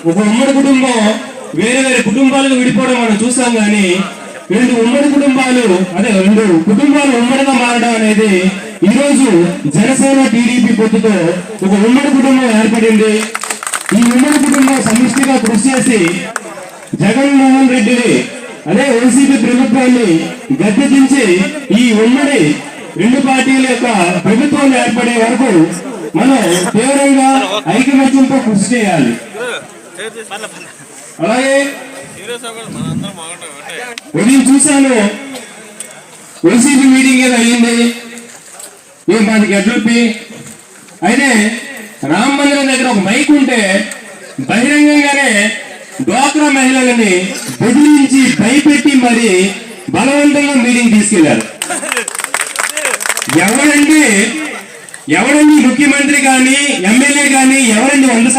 ఒక ఉమ్మడి కుటుంబం వేరే వేరే కుటుంబాలకు విడిపోవడం మనం చూసాం, కానీ రెండు కుటుంబాలు ఉమ్మడిగా మారడం అనేది ఈ రోజు జనసేన టీడీపీ పొత్తుతో ఒక ఉమ్మడి కుటుంబం ఏర్పడింది. ఈ ఉమ్మడి కుటుంబం సమిష్టిగా కృషి చేసి జగన్మోహన్ రెడ్డిని అదే వైసీపీ ప్రభుత్వాన్ని గద్దెదించి ఈ ఉమ్మడి రెండు పార్టీల యొక్క ప్రభుత్వం ఏర్పడే వరకు మనం తీవ్రంగా ఐకమత్యంతో కృషి చేయాలి. అలాగే ఉదయం చూశాను, వైసీపీ మీటింగ్ ఏదో అయ్యింది, మాది గడ్లపి. అయితే రామ మందిరం దగ్గర ఒక మైక్ ఉంటే బహిరంగంగానే డ్వాక్రా మహిళలని బెదిరించి భయపెట్టి మరి బలవంతంగా మీటింగ్ తీసుకెళ్లారు. ఎవరండి ముఖ్యమంత్రి కానీ ఎమ్మెల్యే కానీ ఎవరండి 100